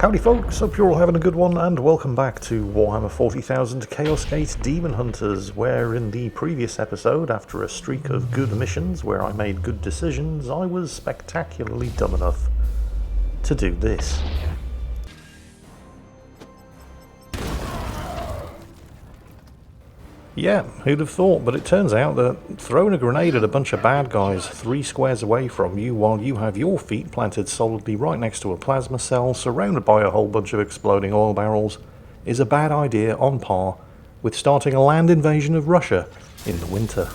Howdy folks, hope you're all having a good one, and welcome back to Warhammer 40,000 Chaos Gate Demon Hunters, where in the previous episode, after a streak of good missions where I made good decisions, I was spectacularly dumb enough to do this. Yeah, who'd have thought, but it turns out that throwing a grenade at a bunch of bad guys 3 squares away from you while you have your feet planted solidly right next to a plasma cell surrounded by a whole bunch of exploding oil barrels is a bad idea on par with starting a land invasion of Russia in the winter.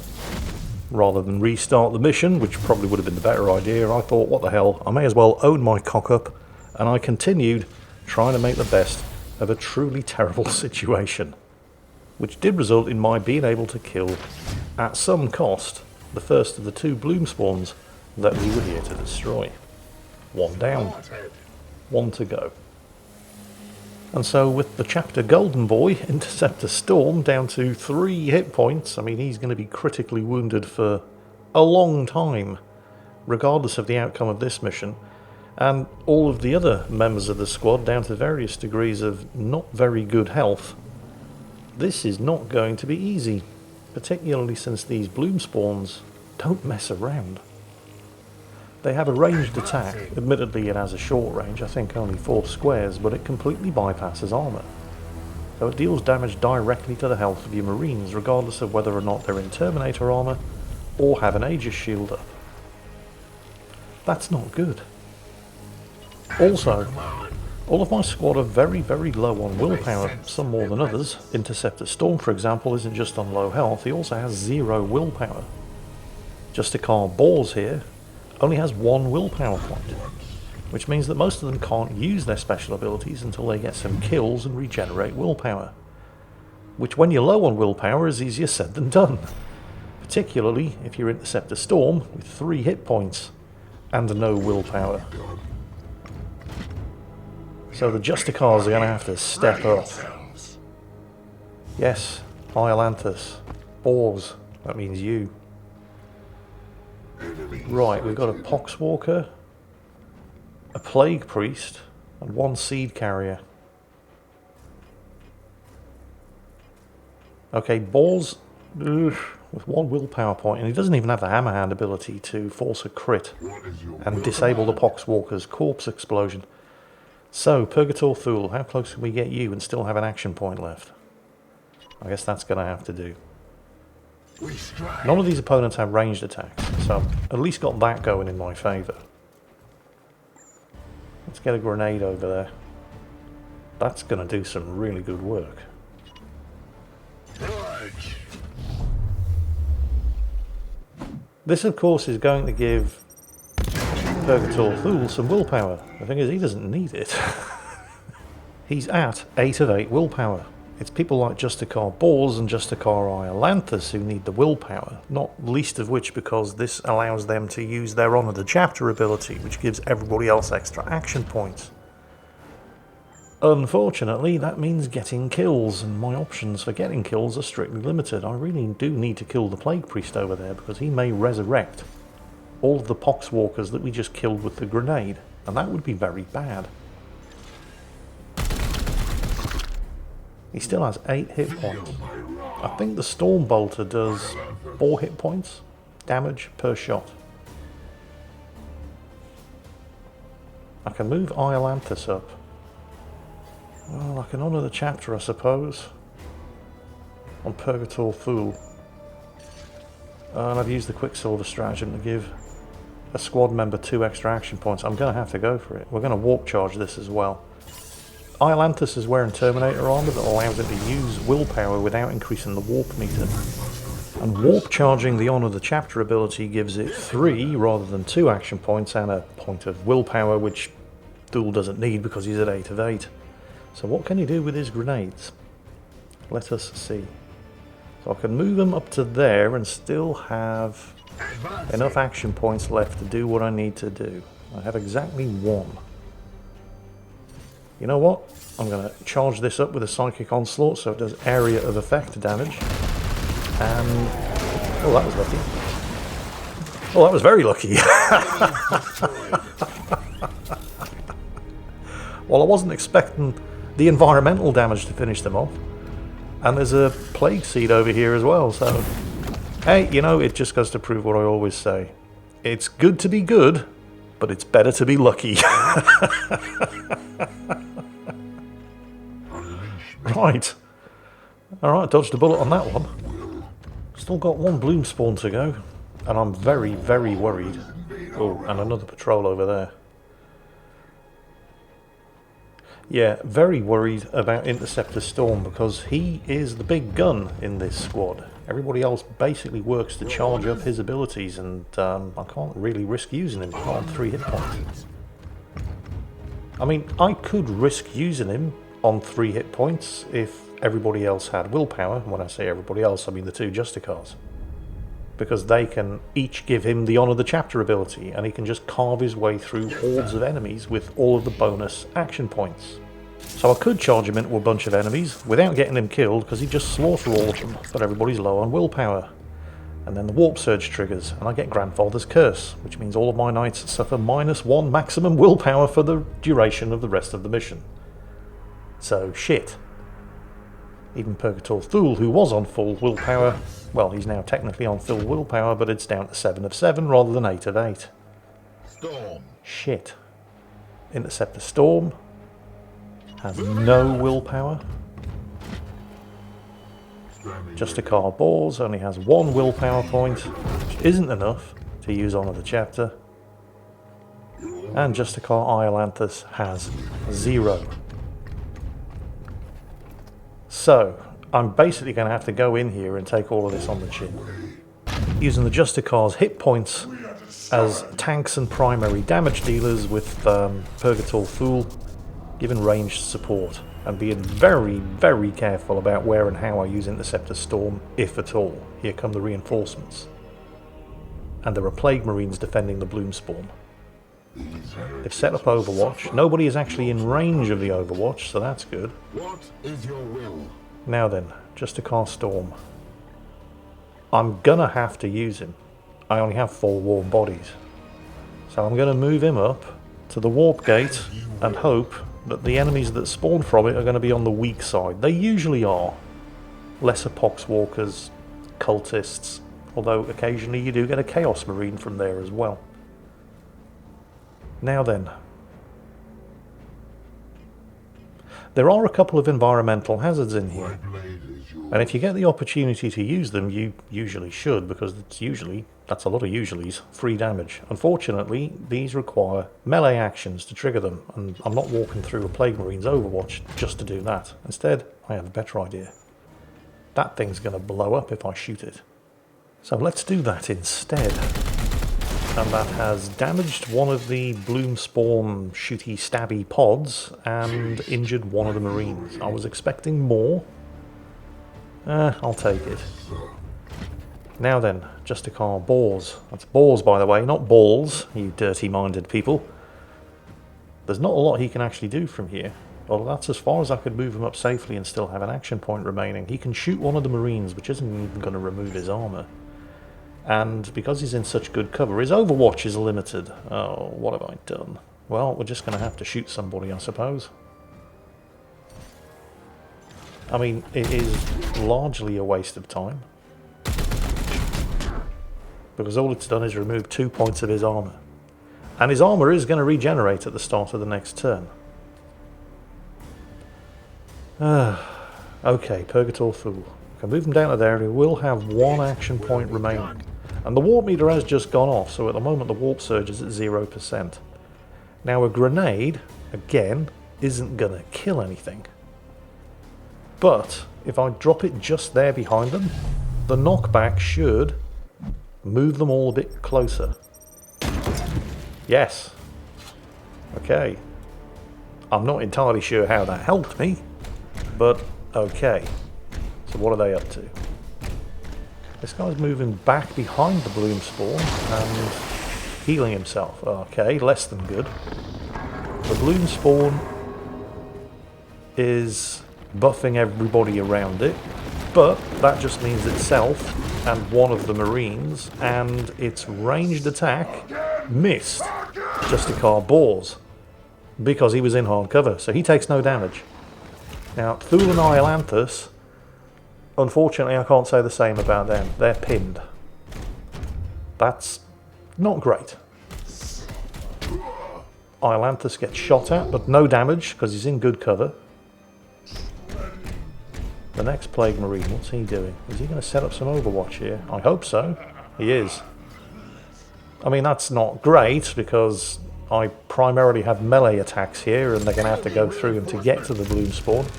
Rather than restart the mission, which probably would have been the better idea, I thought, what the hell, I may as well own my cock up, and I continued trying to make the best of a truly terrible situation, which did result in my being able to kill, at some cost, the first of the 2 bloomspawns that we were here to destroy. 1 down, 1 to go. And so with the chapter Golden Boy, Interceptor Storm, down to 3 hit points, I mean, he's going to be critically wounded for a long time, regardless of the outcome of this mission, and all of the other members of the squad down to various degrees of not very good health. This is not going to be easy, particularly since these bloomspawns don't mess around. They have a ranged attack. Admittedly it has a short range, I think only 4 squares, but it completely bypasses armour. So it deals damage directly to the health of your marines, regardless of whether or not they're in Terminator armour or have an Aegis shield up. That's not good. Also, all of my squad are very, very low on willpower, some more than others. Interceptor Storm, for example, isn't just on low health, he also has 0 willpower. Justicar Balls here only has 1 willpower point, which means that most of them can't use their special abilities until they get some kills and regenerate willpower. Which, when you're low on willpower, is easier said than done. Particularly if you're Interceptor Storm with 3 hit points and no willpower. So the Justicars are going to have to step up. Yes, Iolanthus. Boars, that means you. Right, we've got a Poxwalker, a Plague Priest, and 1 Seed Carrier. Okay, Balls with 1 willpower point, and he doesn't even have the Hammerhand ability to force a crit and disable the Poxwalker's corpse explosion. So, Purgator Thule, how close can we get you and still have an action point left? I guess that's going to have to do. None of these opponents have ranged attacks, so I've at least got that going in my favour. Let's get a grenade over there. That's going to do some really good work. This, of course, is going to give Purgator Thule some willpower. The thing is, he doesn't need it. He's at 8 of 8 willpower. It's people like Justicar Balls and Justicar Iolanthus who need the willpower, not least of which because this allows them to use their Honour the Chapter ability, which gives everybody else extra action points. Unfortunately, that means getting kills, and my options for getting kills are strictly limited. I really do need to kill the Plague Priest over there because he may resurrect all of the Poxwalkers that we just killed with the grenade, and that would be very bad. He still has 8 hit points. I think the Storm Bolter does 4 hit points damage per shot. I can move Iolanthus up. Well, I can honour the chapter, I suppose, on Purgator Thule. And I've used the Quicksilver stratagem to give a squad member 2 extra action points. I'm going to have to go for it. We're going to warp charge this as well. Iolanthus is wearing Terminator armor that allows him to use willpower without increasing the warp meter. And warp charging the Honour the Chapter ability gives it 3 rather than 2 action points and a point of willpower, which Thule doesn't need because he's at 8 of 8. So what can he do with his grenades? Let us see. So I can move him up to there and still have enough action points left to do what I need to do. I have exactly 1. You know what? I'm going to charge this up with a Psychic Onslaught so it does area of effect damage. And... oh, that was lucky. Oh, that was very lucky. Well, I wasn't expecting the environmental damage to finish them off. And there's a plague seed over here as well, so... Hey, you know, it just goes to prove what I always say. It's good to be good, but it's better to be lucky. Right. Alright, dodged a bullet on that one. Still got one bloomspawn to go. And I'm very, very worried. Oh, and another patrol over there. Yeah, very worried about Interceptor Storm because he is the big gun in this squad. Everybody else basically works to charge up his abilities, and I can't really risk using him on 3 hit points. I mean, I could risk using him on 3 hit points if everybody else had willpower. When I say everybody else, I mean the 2 Justicars. Because they can each give him the Honour the Chapter ability, and he can just carve his way through hordes of enemies with all of the bonus action points. So I could charge him into a bunch of enemies without getting him killed, because he'd just slaughter all of them, but everybody's low on willpower. And then the Warp Surge triggers, and I get Grandfather's Curse, which means all of my knights suffer -1 maximum willpower for the duration of the rest of the mission. So, shit. Even Purgator Thule, who was on full willpower, well, he's now technically on full willpower, but it's down to 7 of 7 rather than 8 of 8. Storm. Shit. Interceptor Storm has no willpower. Justicar Balls only has 1 willpower point, which isn't enough to use Honour the Chapter. And Justicar Iolanthus has 0. So, I'm basically going to have to go in here and take all of this on the chin. Using the Justicar's hit points as tanks and primary damage dealers with Purgator Fool, giving ranged support, and being very, very careful about where and how I use Interceptor Storm, if at all. Here come the reinforcements. And there are Plague Marines defending the bloomspawn. They've set up Overwatch. Nobody is actually in range of the Overwatch, so that's good. What is your will? Now then, Justicar Storm. I'm gonna have to use him. I only have 4 warm bodies. So I'm gonna move him up to the warp gate and hope that the enemies that spawn from it are going to be on the weak side. They usually are. Lesser Poxwalkers, cultists, although occasionally you do get a Chaos Marine from there as well. Now then. There are a couple of environmental hazards in here. And if you get the opportunity to use them, you usually should, because that's a lot of usuallys, free damage. Unfortunately, these require melee actions to trigger them, and I'm not walking through a Plague Marine's Overwatch just to do that. Instead, I have a better idea. That thing's going to blow up if I shoot it. So let's do that instead. And that has damaged one of the bloomspawn shooty stabby pods and injured one of the Marines. I was expecting more. I'll take it. Now then, Justicar Balls. That's Balls, by the way, not balls, you dirty-minded people. There's not a lot he can actually do from here. Well, that's as far as I could move him up safely and still have an action point remaining. He can shoot one of the Marines, which isn't even going to remove his armour. And because he's in such good cover, his Overwatch is limited. Oh, what have I done? Well, we're just going to have to shoot somebody, I suppose. I mean, it is largely a waste of time. Because all it's done is remove 2 points of his armour. And his armour is going to regenerate at the start of the next turn. Okay, Purgator Fool. I can move him down to there and he will have 1 action point remaining. And the warp meter has just gone off, so at the moment the warp surge is at 0%. Now a grenade, again, isn't going to kill anything. But if I drop it just there behind them, the knockback should move them all a bit closer. Yes. Okay. I'm not entirely sure how that helped me, but okay. So what are they up to? This guy's moving back behind the bloomspawn and healing himself. Okay, less than good. The bloomspawn is buffing everybody around it, but that just means itself and one of the Marines, and its ranged attack missed Justicar Balls. because he was in hard cover, so he takes no damage. Now, Thule and Iolanthus, unfortunately I can't say the same about them. They're pinned. That's not great. Iolanthus gets shot at, but no damage because he's in good cover. The next Plague Marine, what's he doing? Is he going to set up some Overwatch here? I hope so. He is. I mean, that's not great because I primarily have melee attacks here and they're going to have to go through him to get to the bloomspawn.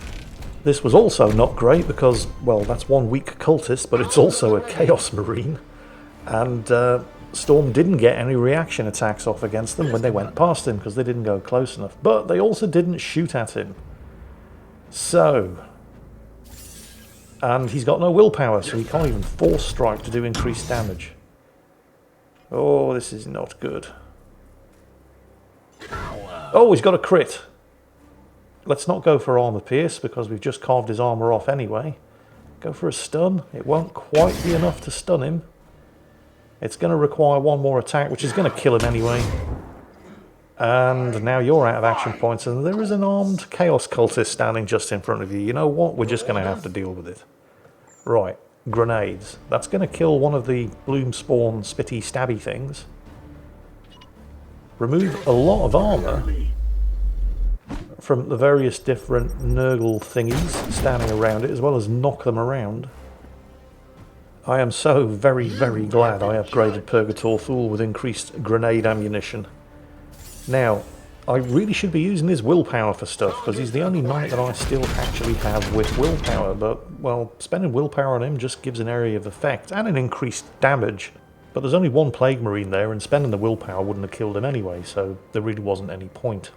This was also not great because, well, that's one weak cultist, but it's also a Chaos Marine. And Storm didn't get any reaction attacks off against them when they went past him because they didn't go close enough. But they also didn't shoot at him. So... and he's got no willpower, so he can't even force strike to do increased damage. Oh, this is not good. Oh, he's got a crit. Let's not go for armor pierce because we've just carved his armor off anyway. Go for a stun. It won't quite be enough to stun him. It's going to require one more attack, which is going to kill him anyway. And now you're out of action points, and there is an armed Chaos Cultist standing just in front of you. You know what? We're just going to have to deal with it. Right, grenades. That's going to kill one of the bloomspawn spitty stabby things. Remove a lot of armour from the various different Nurgle thingies standing around it, as well as knock them around. I am so very, very glad I upgraded Purgator Thule with increased grenade ammunition. Now, I really should be using his willpower for stuff, because he's the only knight that I still actually have with willpower, but, well, spending willpower on him just gives an area of effect and an increased damage. But there's only one Plague Marine there, and spending the willpower wouldn't have killed him anyway, so there really wasn't any point.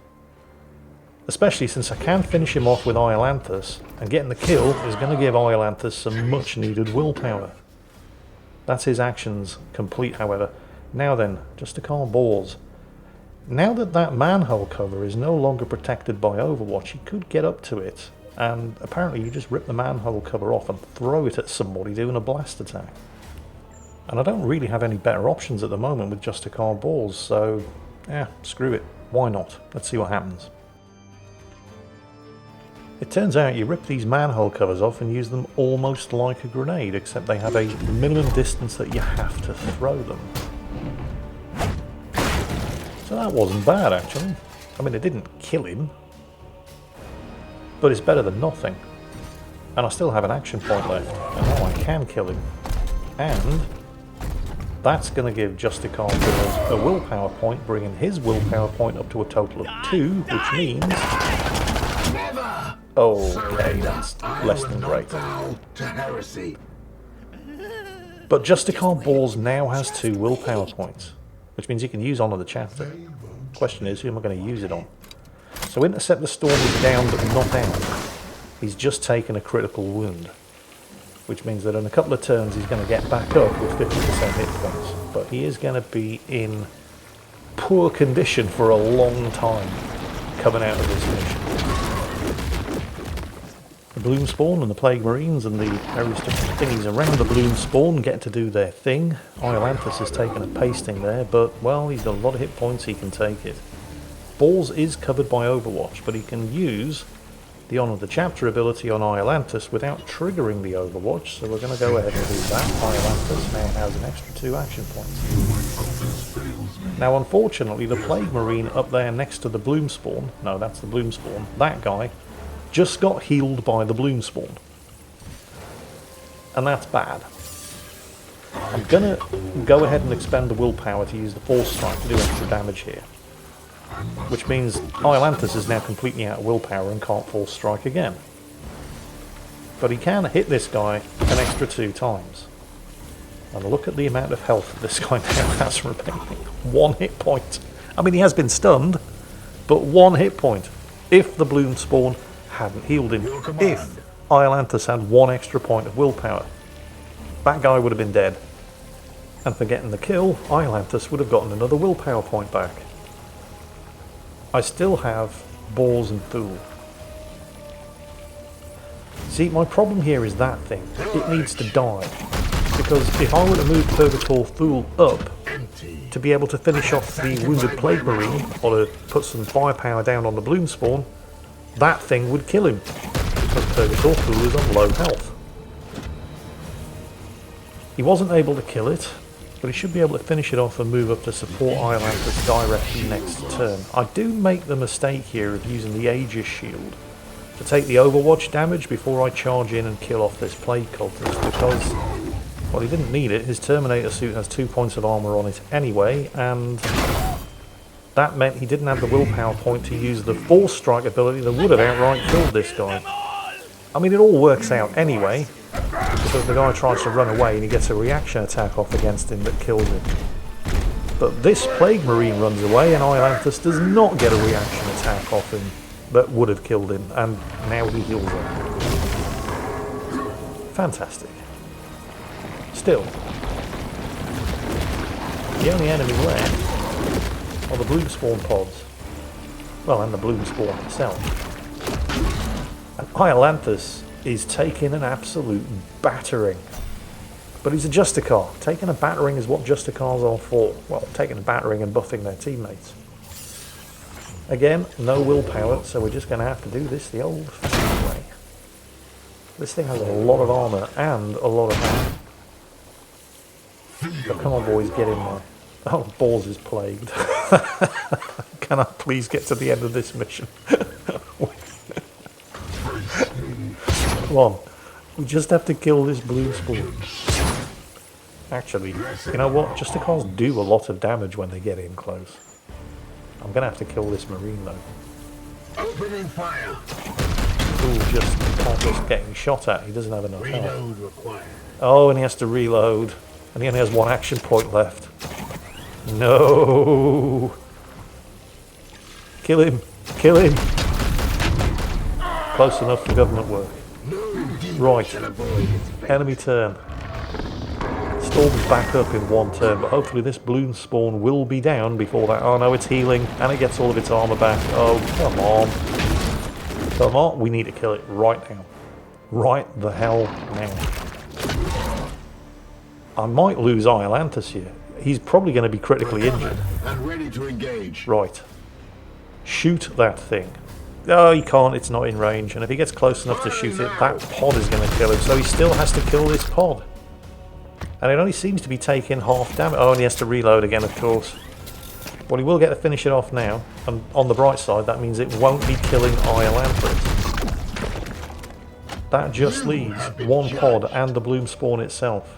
Especially since I can finish him off with Iolanthus, and getting the kill is going to give Iolanthus some much needed willpower. That's his actions complete, however. Now then, just to calm balls. Now that that manhole cover is no longer protected by Overwatch, he could get up to it, and apparently you just rip the manhole cover off and throw it at somebody doing a blast attack. And I don't really have any better options at the moment with just to calm balls, so yeah, screw it. Why not? Let's see what happens. It turns out you rip these manhole covers off and use them almost like a grenade, except they have a minimum distance that you have to throw them. So that wasn't bad, actually. I mean, it didn't kill him, but it's better than nothing. And I still have an action point left, and now I can kill him. And that's going to give Justicar a willpower point, bringing his willpower point up to a total of 2, which means... okay, that's less than great. But Justicar Balls now has 2 willpower points, which means he can use Honor the Chapter. Question is, who am I going to use it on? So Intercept the Storm is down but not out. He's just taken a critical wound, which means that in a couple of turns he's going to get back up with 50% hit points. But he is going to be in poor condition for a long time coming out of this mission. The Bloomspawn and the Plague Marines and the various different thingies around the Bloomspawn get to do their thing. Iolanthus has taken a pasting there, but, well, he's got a lot of hit points, he can take it. Balls is covered by Overwatch, but he can use the Honor the Chapter ability on Iolanthus without triggering the Overwatch, so we're going to go ahead and do that. Iolanthus now has an extra 2 action points. Now, unfortunately, the Plague Marine up there next to the Bloomspawn, no, that's the Bloomspawn, that guy, just got healed by the Bloomspawn. And that's bad. I'm going to go ahead and expend the willpower to use the Force Strike to do extra damage here. Which means Iolanthus is now completely out of willpower and can't Force Strike again. But he can hit this guy an extra 2 times. And look at the amount of health that this guy now has remaining. 1 hit point. I mean, he has been stunned, but 1 hit point. If the Bloomspawn hadn't healed him, if Iolanthus had 1 extra point of willpower, that guy would have been dead. And for getting the kill, Iolanthus would have gotten another willpower point back. I still have Balls and Thule. See, my problem here is that thing. It needs to die. Because if I were to move Purgator Thule up, to be able to finish off the wounded Plague Marine, or to put some firepower down on the bloomspawn, that thing would kill him, because Purgator is on low health. He wasn't able to kill it, but he should be able to finish it off and move up to support Islanders directly next turn. I do make the mistake here of using the Aegis Shield to take the Overwatch damage before I charge in and kill off this Plague Cultist, because, well, he didn't need it. His Terminator suit has 2 points of armor on it anyway, and that meant he didn't have the willpower point to use the Force Strike ability that would have outright killed this guy. I mean, it all works out anyway, because the guy tries to run away and he gets a reaction attack off against him that kills him. But this Plague Marine runs away and Iolanthus does not get a reaction attack off him that would have killed him, and now he heals up. Fantastic. Still, the only enemy left are the bloomspawn pods. Well, and the bloomspawn itself. And Iolanthus is taking an absolute battering. But he's a Justicar. Taking a battering is what Justicars are for. Well, taking a battering and buffing their teammates. Again, no willpower, so we're just going to have to do this the old-fashioned way. This thing has a lot of armour and a lot of health. So come on, boys, get in there. Oh, Balls is plagued. Can I please get to the end of this mission? Come on. We just have to kill this bloomspawn. Actually, you know what? Justicars do a lot of damage when they get in close. I'm going to have to kill this Marine, though. Opening fire. Ooh, just getting shot at. He doesn't have enough health. Reload required. Oh, and he has to reload. And he only has 1 action point left. No! Kill him! Kill him! Close enough for government work. Right. Enemy turn. Storm's back up in 1 turn, but hopefully this bloomspawn will be down before that. Oh no, it's healing, and it gets all of its armor back. Oh, come on. Come on, we need to kill it right now. Right the hell now. I might lose Iolanthus here. He's probably going to be critically injured. And ready to engage. Right. Shoot that thing. Oh, he can't, it's not in range, and if he gets close enough to shoot it, that pod is going to kill him, so he still has to kill this pod. And it only seems to be taking half damage. Oh, and he has to reload again, of course. Well, he will get to finish it off now. And on the bright side, that means it won't be killing Iolanthus. That just leaves 1 pod and the bloomspawn itself.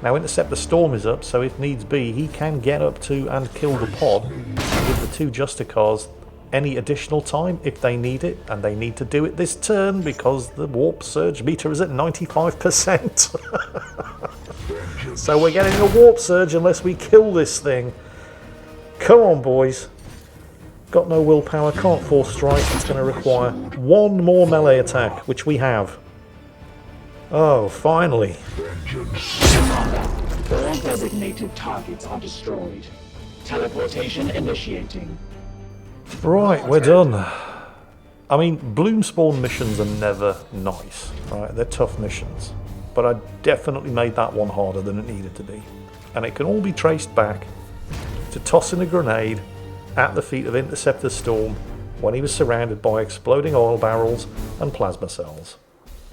Now, Intercept the Storm is up, so if needs be, he can get up to and kill the pod and give the 2 Justicars any additional time if they need it, and they need to do it this turn because the warp surge meter is at 95%. So we're getting a warp surge unless we kill this thing. Come on, boys. Got no willpower, can't force strike. It's going to require 1 more melee attack, which we have. Oh, finally. All designated targets are destroyed. Teleportation initiating. Right, we're done. I mean, bloomspawn missions are never nice, right? They're tough missions. But I definitely made that one harder than it needed to be. And it can all be traced back to tossing a grenade at the feet of Interceptor Storm when he was surrounded by exploding oil barrels and plasma cells.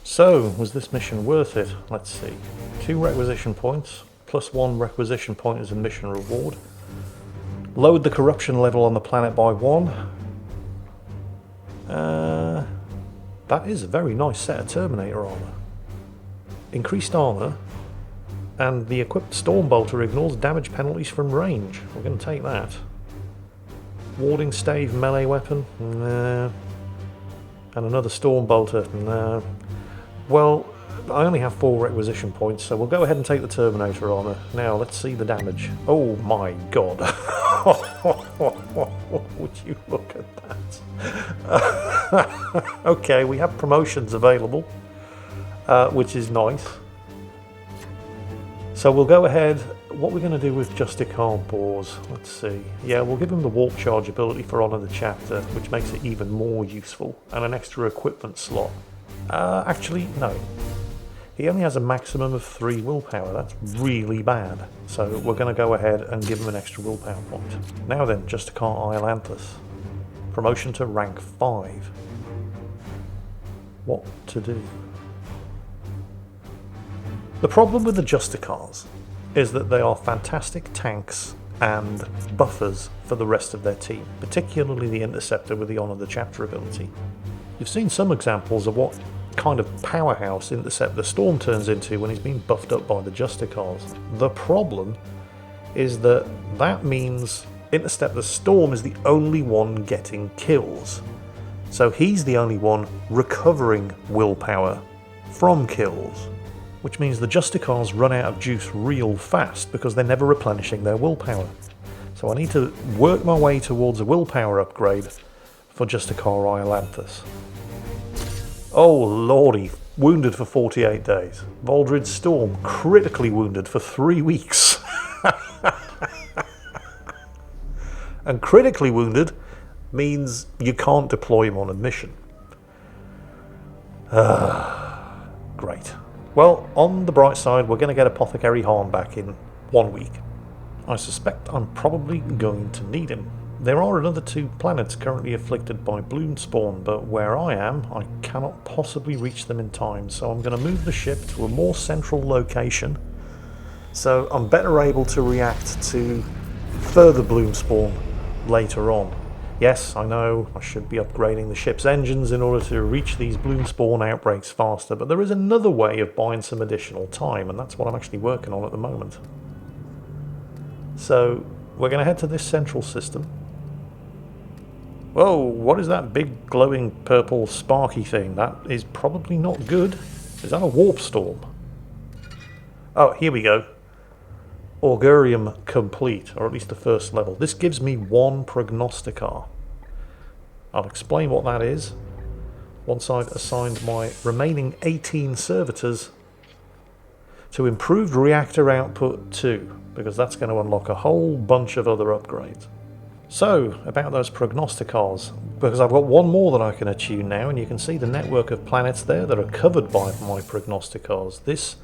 So, was this mission worth it? Let's see. 2 requisition points, plus 1 requisition point as a mission reward. Lowered the corruption level on the planet by 1. That is a very nice set of Terminator armor. Increased armor, and the equipped Storm Bolter ignores damage penalties from range. We're going to take that. Warding Stave melee weapon? No. And another Storm Bolter? No. Well, I only have 4 requisition points, so we'll go ahead and take the Terminator armor. Now, let's see the damage. Oh my god. Would you look at that? Okay, we have promotions available, which is nice. So we'll go ahead. What we're going to do with Justicar Boars, let's see. Yeah, we'll give him the warp charge ability for Honor the Chapter, which makes it even more useful, and an extra equipment slot. Actually, no. He only has a maximum of 3 willpower. That's really bad. So we're going to go ahead and give him an extra willpower point. Now then, Justicar Iolanthus. Promotion to rank 5. What to do? The problem with the Justicars is that they are fantastic tanks and buffers for the rest of their team, particularly the Interceptor with the Honor the Chapter ability. You've seen some examples of what kind of powerhouse Interceptor Storm turns into when he's been buffed up by the Justicars. The problem is that that means Interceptor Storm is the only one getting kills. So he's the only one recovering willpower from kills, which means the Justicars run out of juice real fast because they're never replenishing their willpower. So I need to work my way towards a willpower upgrade for Justicar Iolanthus. Oh lordy, wounded for 48 days. Voldred Storm, critically wounded for 3 weeks. And critically wounded means you can't deploy him on a mission. Great. Well, on the bright side, we're going to get Apothecary Harm back in 1 week. I suspect I'm probably going to need him. There are another 2 planets currently afflicted by bloomspawn, but where I am, I cannot possibly reach them in time, so I'm going to move the ship to a more central location, so I'm better able to react to further bloomspawn later on. Yes, I know I should be upgrading the ship's engines in order to reach these bloomspawn outbreaks faster, but there is another way of buying some additional time, and that's what I'm actually working on at the moment. So, we're going to head to this central system. Whoa, what is that big glowing purple sparky thing? That is probably not good. Is that a warp storm? Oh, here we go. Augurium complete, or at least the first level. This gives me 1 prognosticar. I'll explain what that is once I've assigned my remaining 18 servitors to improved reactor output 2, because that's going to unlock a whole bunch of other upgrades. So, about those prognosticars, because I've got 1 more that I can attune now, and you can see the network of planets there that are covered by my prognosticars. This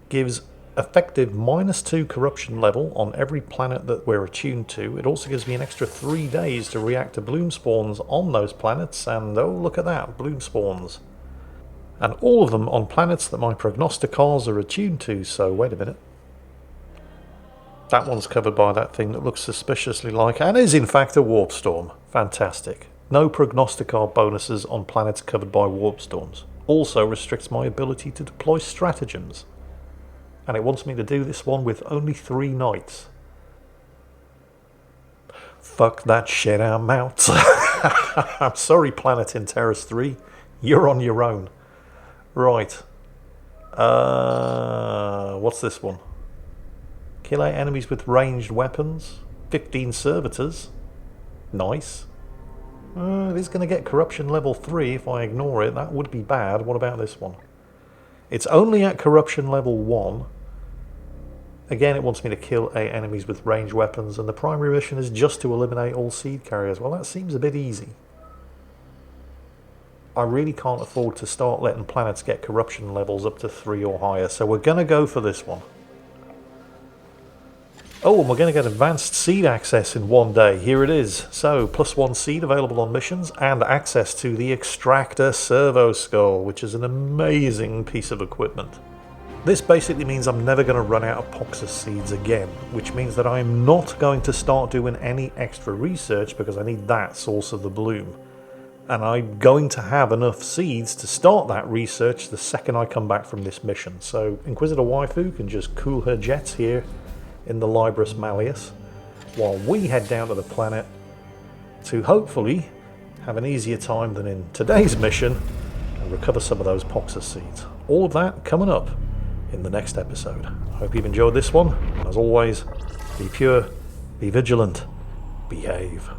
gives effective -2 corruption level on every planet that we're attuned to. It also gives me an extra 3 days to react to bloomspawns on those planets, and oh look at that, bloomspawns. And all of them on planets that my prognosticars are attuned to, so wait a minute. That one's covered by that thing that looks suspiciously like, and is in fact a warp storm. Fantastic. No prognosticar bonuses on planets covered by warp storms. Also restricts my ability to deploy stratagems. And it wants me to do this one with only 3 knights. Fuck that shit, I'm out. I'm sorry, Planet in Terrace 3. You're on your own. Right. What's this one? Kill 8 enemies with ranged weapons. 15 servitors. Nice. It is going to get corruption level 3 if I ignore it. That would be bad. What about this one? It's only at corruption level 1. Again, it wants me to kill 8 enemies with ranged weapons, and the primary mission is just to eliminate all seed carriers. Well, that seems a bit easy. I really can't afford to start letting planets get corruption levels up to 3 or higher, so we're going to go for this one. Oh, and we're going to get advanced seed access in 1 day. Here it is. So, +1 seed available on missions, and access to the Extractor Servo Skull, which is an amazing piece of equipment. This basically means I'm never going to run out of Poxus seeds again, which means that I'm not going to start doing any extra research because I need that source of the bloom. And I'm going to have enough seeds to start that research the second I come back from this mission. So Inquisitor Waifu can just cool her jets here in the Libris Malleus, while we head down to the planet to hopefully have an easier time than in today's mission and recover some of those Poxus seeds. All of that coming up in the next episode. I hope you've enjoyed this one, and as always, be pure, be vigilant, behave.